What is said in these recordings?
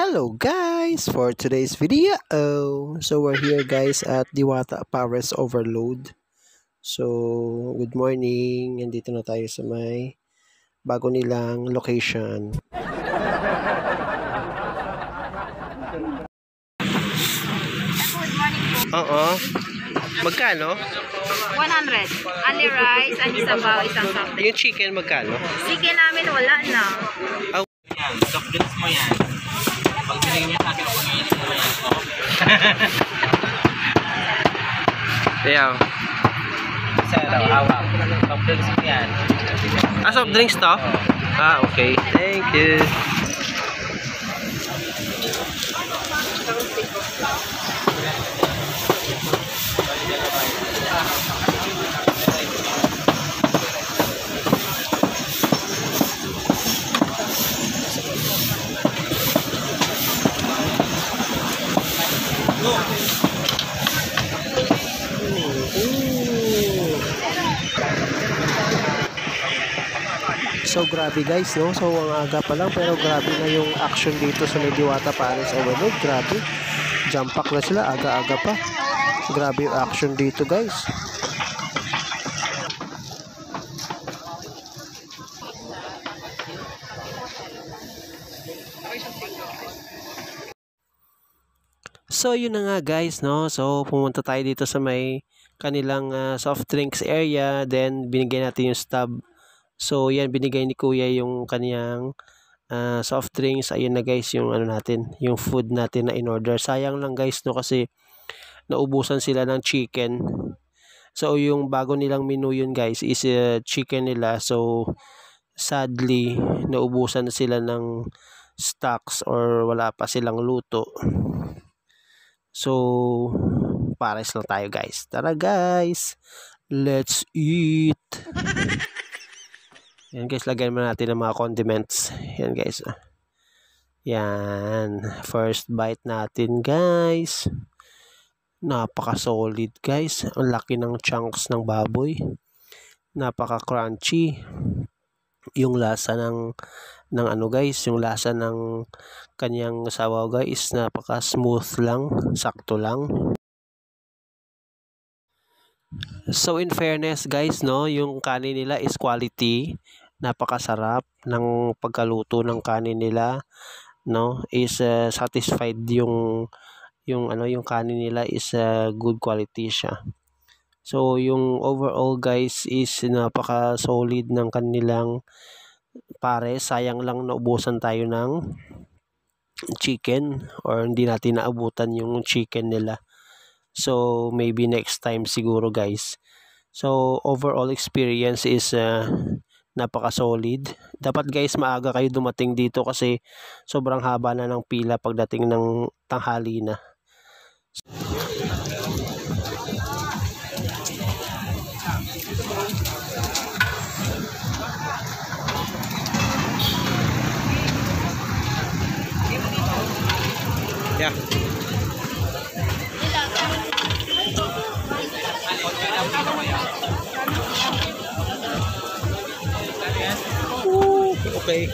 Hello guys! For today's video, so we're here guys at Diwata Pares Overload. So, good morning. Nandito na tayo sa may bago nilang location. Good morning po. Oo. Magkano? 100. Only rice, and sabaw, isang soft. Yung chicken magkano? Chicken namin wala na. Yan, soft drinks mo yan. Pag binigyan niya sa akin, pag-iinit mo yan. Ayan. Isa daw, hawak. Soft drinks mo yan. Soft drinks to? Okay. Thank you. So grabe guys, no? So ang aga pa lang pero grabe na yung action dito sa Diwata Pares Overload. Grabe. Jump pack na sila, aga-aga pa. Grabe yung action dito guys. So yun na nga guys, no? So pumunta tayo dito sa may kanilang soft drinks area, then binigay natin yung stub. So yan, binigay ni Kuya yung kaniyang soft drinks. Ayun na guys yung ano natin, yung food natin na in order. Sayang lang guys, no, kasi naubusan sila ng chicken. So yung bago nilang menu yun guys is chicken nila. So sadly naubusan na sila ng stocks or wala pa silang luto. So pares lang tayo guys. Tara guys, let's eat. Yan guys, lagyan mo natin ng mga condiments. Yan guys. Yan. First bite natin guys. Napaka-solid guys. Ang laki ng chunks ng baboy. Napaka-crunchy. Yung lasa ng ano guys, yung lasa ng kanyang sabaw guys, napaka-smooth lang. Sakto lang. So in fairness guys, no, yung kanin nila is quality. Napakasarap ng pagkaluto ng kanin nila, no, is satisfied yung kanin nila is good quality siya. So yung overall guys is napaka solid ng kanilang pares. Sayang lang naubusan tayo ng chicken or hindi natin naabutan yung chicken nila. So maybe next time siguro guys. So overall experience is napaka-solid. Dapat guys maaga kayo dumating dito kasi sobrang haba na ng pila pagdating ng tanghali na. Yeah. Okay.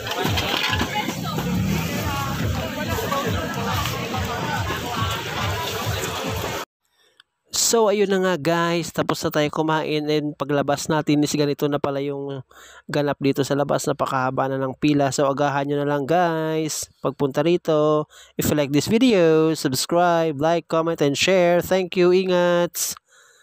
So ayun na nga guys, tapos na tayo kumain, and paglabas natin is ganito na pala yung ganap dito sa labas. Napakahaba na ng pila. So agahan nyo na lang guys pagpunta rito. If you like this video, subscribe, like, comment, and share. Thank you. Ingat!